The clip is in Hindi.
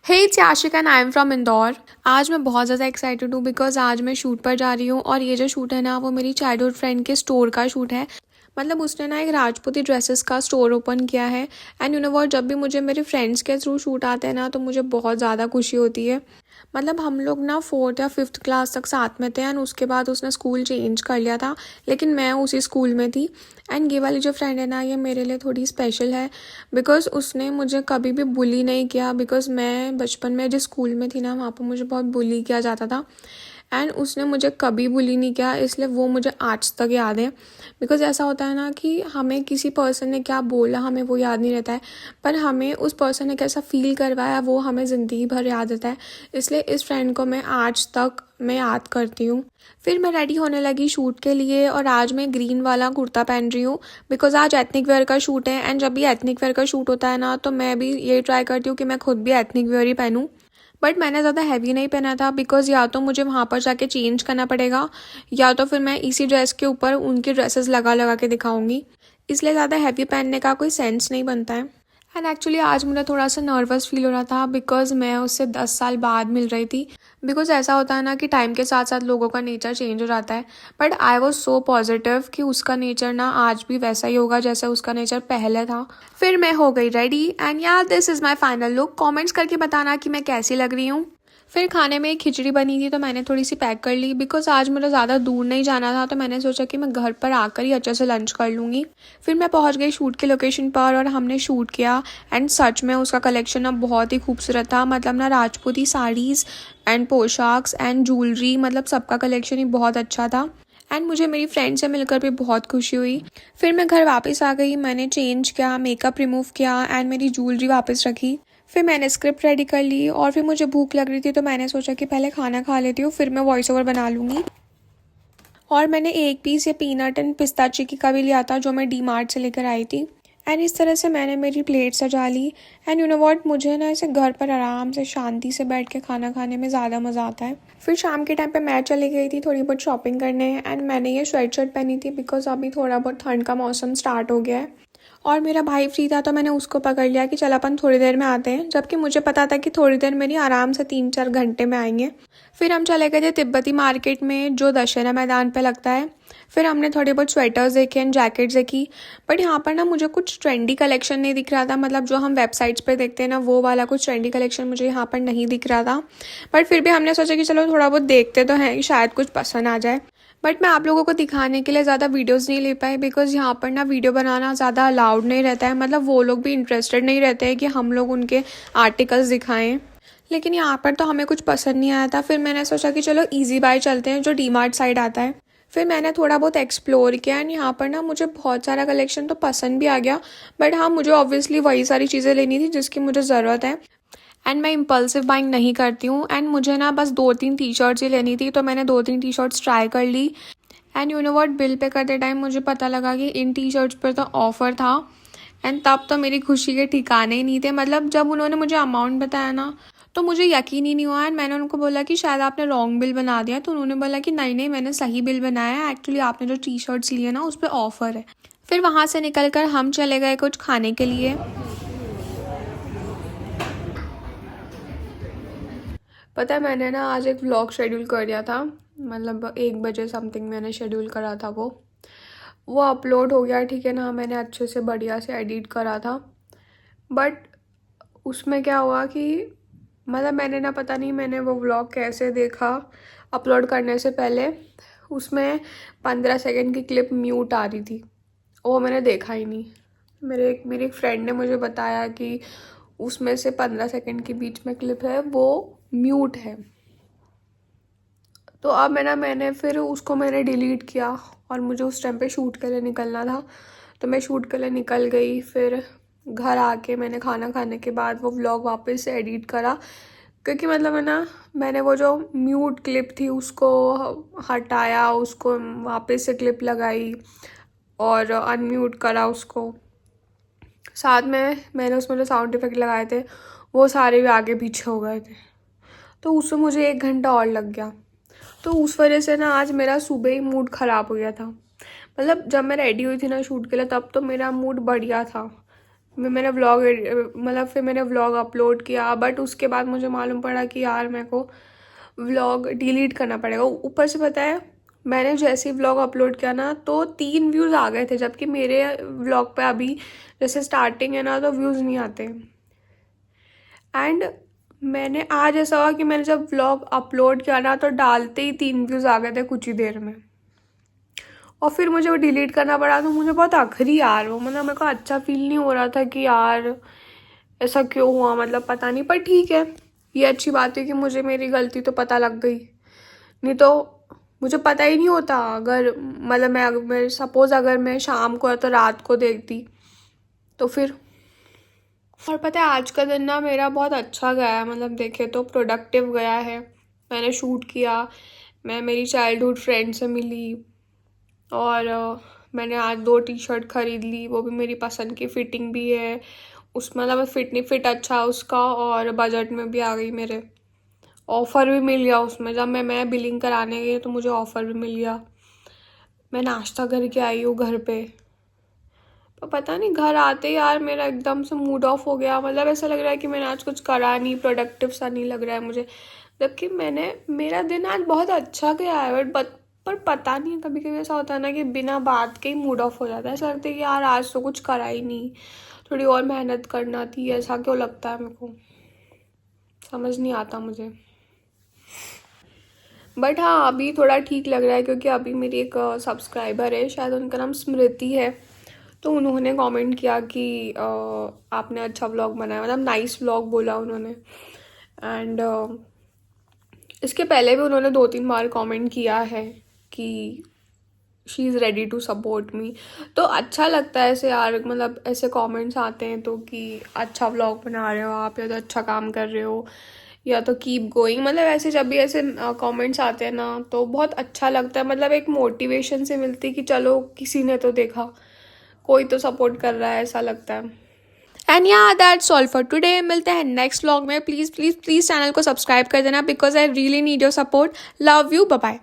Hey it's Ashika and I am from Indore. आज मैं बहुत ज़्यादा एक्साइटेड हूँ बिकॉज आज मैं शूट पर जा रही हूँ और ये जो शूट है ना वो मेरी चाइल्डहुड फ्रेंड के स्टोर का शूट है। मतलब उसने ना एक राजपूती ड्रेसेस का स्टोर ओपन किया है। एंड यू नो व्हाट, जब भी मुझे मेरे फ्रेंड्स के थ्रू शूट आते हैं ना तो मुझे बहुत ज़्यादा खुशी होती है। मतलब हम लोग ना 4th या 5th क्लास तक साथ में थे एंड उसके बाद उसने स्कूल चेंज कर लिया था, लेकिन मैं उसी स्कूल में थी। एंड ये वाली जो फ्रेंड है ना ये मेरे लिए थोड़ी स्पेशल है बिकॉज उसने मुझे कभी भी बुली नहीं किया। बिकॉज मैं बचपन में जिस स्कूल में थी ना वहाँ पर मुझे बहुत बुली किया जाता था एंड उसने मुझे कभी बुली नहीं किया, इसलिए वो मुझे आज तक याद है। बिकॉज ऐसा होता है ना कि हमें किसी पर्सन ने क्या बोला हमें वो याद नहीं रहता है, पर हमें उस पर्सन ने कैसा फील करवाया वो हमें ज़िंदगी भर याद रहता है। इसलिए इस फ्रेंड को मैं आज तक मैं याद करती हूँ। फिर मैं रेडी होने लगी शूट के लिए और आज मैं ग्रीन वाला कुर्ता पहन रही हूँ बिकॉज आज एथनिक वेयर का शूट है। एंड जब भी एथनिक वेयर का शूट होता है ना तो मैं भी ये ट्राई करती हूँ कि मैं खुद भी एथनिक वेयर ही पहनूँ। बट मैंने ज़्यादा हैवी नहीं पहना था बिकॉज या तो मुझे वहाँ पर जाके चेंज करना पड़ेगा या तो फिर मैं इसी ड्रेस के ऊपर उनकी ड्रेसेस लगा लगा के दिखाऊंगी, इसलिए ज़्यादा हैवी पहनने का कोई सेंस नहीं बनता है। एंड एक्चुअली आज मुझे थोड़ा सा नर्वस फील हो रहा था बिकॉज मैं उससे 10 साल बाद मिल रही थी। बिकॉज ऐसा होता है ना कि टाइम के साथ साथ लोगों का नेचर चेंज हो जाता है, but I was so positive कि उसका नेचर ना आज भी वैसा ही होगा जैसा उसका नेचर पहले था। फिर मैं हो गई रेडी एंड यार this is my final look. Comments करके बताना कि मैं कैसी लग रही हूँ। फिर खाने में एक खिचड़ी बनी थी तो मैंने थोड़ी सी पैक कर ली बिकॉज आज मुझे ज़्यादा दूर नहीं जाना था, तो मैंने सोचा कि मैं घर पर आकर ही अच्छे से लंच कर लूँगी। फिर मैं पहुँच गई शूट के लोकेशन पर और हमने शूट किया। एंड सच में उसका कलेक्शन ना बहुत ही खूबसूरत था। मतलब ना राजपूती साड़ीज़ एंड पोशाक्स एंड ज्वेलरी, मतलब सबका कलेक्शन ही बहुत अच्छा था। एंड मुझे मेरी फ्रेंड से मिलकर भी बहुत खुशी हुई। फिर मैं घर वापस आ गई, मैंने चेंज किया, मेकअप रिमूव किया एंड मेरी ज्वेलरी वापस रखी। फिर मैंने स्क्रिप्ट रेडी कर ली और फिर मुझे भूख लग रही थी तो मैंने सोचा कि पहले खाना खा लेती हूँ फिर मैं वॉइस ओवर बना लूँगी। और मैंने एक पीस ये पीनट एंड पिस्ता चिक्की का भी लिया था जो मैं डी मार्ट से लेकर आई थी। एंड इस तरह से मैंने मेरी प्लेट सजा ली। एंड यू नो व्हाट, मुझे ना ऐसे घर पर आराम से शांति से बैठ के खाना खाने में ज़्यादा मज़ा आता है। फिर शाम के टाइम पे मैं चली गई थी थोड़ी बहुत शॉपिंग करने एंड मैंने ये स्वेट शर्ट पहनी थी बिकॉज अभी थोड़ा बहुत ठंड का मौसम स्टार्ट हो गया है और मेरा भाई फ्री था तो मैंने उसको पकड़ लिया कि चल अपन थोड़ी देर में आते हैं, जबकि मुझे पता था कि थोड़ी देर मेरी आराम से 3-4 घंटे में आएंगे। फिर हम चले गए थे तिब्बती मार्केट में जो दशहरा मैदान पे लगता है। फिर हमने थोड़े बहुत स्वेटर्स देखे एंड जैकेट्स देखी, बट यहाँ पर ना मुझे कुछ ट्रेंडी कलेक्शन नहीं दिख रहा था। मतलब जो हम वेबसाइट्स पे देखते हैं ना वो वाला कुछ ट्रेंडी कलेक्शन मुझे यहाँ पर नहीं दिख रहा था। बट फिर भी हमने सोचा कि चलो थोड़ा बहुत देखते तो हैं, शायद कुछ पसंद आ जाए। बट मैं आप लोगों को दिखाने के लिए ज़्यादा वीडियोस नहीं ले पाई बिकॉज यहाँ पर ना वीडियो बनाना ज़्यादा अलाउड नहीं रहता है। मतलब वो लोग भी इंटरेस्टेड नहीं रहते हैं कि हम लोग उनके आर्टिकल्स दिखाएं। लेकिन यहाँ पर तो हमें कुछ पसंद नहीं आया था। फिर मैंने सोचा कि चलो इजी बाय चलते हैं जो डी मार्ट साइड आता है। फिर मैंने थोड़ा बहुत एक्सप्लोर किया एंड यहाँ पर ना मुझे बहुत सारा कलेक्शन तो पसंद भी आ गया, बट हाँ मुझे ऑब्वियसली वही सारी चीज़ें लेनी थी जिसकी मुझे ज़रूरत है। एंड मैं इम्पल्सिव बाइंग नहीं करती हूँ एंड मुझे ना बस 2-3 टी शर्ट्स ही लेनी थी तो मैंने 2-3 टी शर्ट्स ट्राई कर ली। And you know what, bill pay करते टाइम मुझे पता लगा कि इन टी शर्ट्स पर तो ऑफ़र था। एंड तब तो मेरी खुशी के ठिकाने ही नहीं थे। मतलब जब उन्होंने मुझे अमाउंट बताया ना तो मुझे यकीन ही नहीं हुआ एंड मैंने उनको बोला कि शायद आपने रॉन्ग बिल बना दिया, तो उन्होंने बोला कि नहीं नहीं मैंने सही बिल बनाया है, एक्चुअली आपने जो टी शर्ट्स लिए ना उस पर ऑफ़र है। फिर वहाँ से निकल कर हम चले गए कुछ खाने के लिए। पता है मैंने ना आज एक व्लॉग शेड्यूल कर दिया था, मतलब 1 बजे समथिंग मैंने शेड्यूल करा था। वो अपलोड हो गया, ठीक है ना, मैंने अच्छे से बढ़िया से एडिट करा था। बट उसमें क्या हुआ कि मतलब मैंने ना पता नहीं मैंने वो व्लॉग कैसे देखा अपलोड करने से पहले, उसमें 15 सेकंड की क्लिप म्यूट आ रही थी। वो मैंने देखा ही नहीं। मेरी एक फ्रेंड ने मुझे बताया कि उसमें से 15 सेकंड के बीच में क्लिप है वो म्यूट है। तो अब मैंने फिर उसको मैंने डिलीट किया और मुझे उस टाइम पे शूट के लिए निकलना था तो मैं शूट के लिए निकल गई। फिर घर आके मैंने खाना खाने के बाद वो व्लॉग वापस से एडिट करा, क्योंकि मतलब है ना मैंने वो जो म्यूट क्लिप थी उसको हटाया, उसको वापस से क्लिप लगाई और अनम्यूट करा उसको। साथ में मैंने उसमें जो साउंड इफेक्ट लगाए थे वो सारे भी आगे पीछे हो गए थे, तो उसमें मुझे 1 घंटा और लग गया। तो उस वजह से ना आज मेरा सुबह ही मूड ख़राब हो गया था। मतलब जब मैं रेडी हुई थी ना शूट के लिए तब तो मेरा मूड बढ़िया था, फिर मैंने व्लॉग अपलोड किया, बट उसके बाद मुझे मालूम पड़ा कि यार मेरे को व्लॉग डिलीट करना पड़ेगा। ऊपर से पता है, मैंने जैसे ही व्लॉग अपलोड किया ना तो 3 व्यूज़ आ गए थे, जबकि मेरे व्लॉग पे अभी जैसे स्टार्टिंग है ना तो व्यूज़ नहीं आते। एंड मैंने आज ऐसा हुआ कि मैंने जब व्लॉग अपलोड किया ना तो डालते ही 3 व्यूज़ आ गए थे कुछ ही देर में, और फिर मुझे वो डिलीट करना पड़ा। तो मुझे बहुत आखिरी यार वो मतलब मेरे को अच्छा फील नहीं हो रहा था कि यार ऐसा क्यों हुआ, मतलब पता नहीं। पर ठीक है, ये अच्छी बात है कि मुझे मेरी गलती तो पता लग गई, नहीं तो मुझे पता ही नहीं होता। अगर मतलब मैं सपोज़ अगर मैं शाम को या तो रात को देखती तो फिर। और पता है आज का दिन ना मेरा बहुत अच्छा गया है, मतलब देखे तो प्रोडक्टिव गया है। मैंने शूट किया, मैं मेरी चाइल्डहुड फ्रेंड से मिली, और मैंने आज 2 टी-शर्ट ख़रीद ली, वो भी मेरी पसंद की, फिटिंग भी है उस मतलब फिट नहीं फिट अच्छा उसका, और बजट में भी आ गई मेरे। ऑफ़र भी मिल गया उसमें, जब मैं बिलिंग कराने गई तो मुझे ऑफ़र भी मिल गया। मैं नाश्ता करके आई हूँ घर पे, तो पता नहीं घर आते ही यार मेरा एकदम से मूड ऑफ हो गया। मतलब ऐसा लग रहा है कि मैंने आज कुछ करा नहीं, प्रोडक्टिव सा नहीं लग रहा है मुझे, जबकि मेरा दिन आज बहुत अच्छा गया है। पर पता नहीं, कभी कभी ऐसा होता है ना कि बिना बात के ही मूड ऑफ हो जाता है। ऐसा लगता है कि यार आज तो कुछ करा ही नहीं, थोड़ी और मेहनत करना थी। ऐसा क्यों लगता है मेरे को, समझ नहीं आता मुझे। बट हाँ, अभी थोड़ा ठीक लग रहा है, क्योंकि अभी मेरी एक सब्सक्राइबर है, शायद उनका नाम स्मृति है, तो उन्होंने कमेंट किया कि आपने अच्छा व्लॉग बनाया, मतलब नाइस व्लॉग बोला उन्होंने। एंड इसके पहले भी उन्होंने 2-3 बार कमेंट किया है कि she is ready to support me. तो अच्छा लगता है ऐसे यार, मतलब ऐसे कमेंट्स आते हैं तो कि अच्छा व्लॉग बना रहे हो आप, या तो अच्छा काम कर रहे हो, या तो कीप गोइंग। मतलब ऐसे जब भी ऐसे कमेंट्स आते हैं ना तो बहुत अच्छा लगता है, मतलब एक मोटिवेशन से मिलती है कि चलो किसी ने तो देखा, कोई तो सपोर्ट कर रहा है, ऐसा लगता है। एंड या दैट्स ऑल फॉर टुडे। मिलते हैं नेक्स्ट व्लॉग में। प्लीज़ प्लीज़ प्लीज़ चैनल को सब्सक्राइब कर देना, because I really need your support. Love you, bye bye.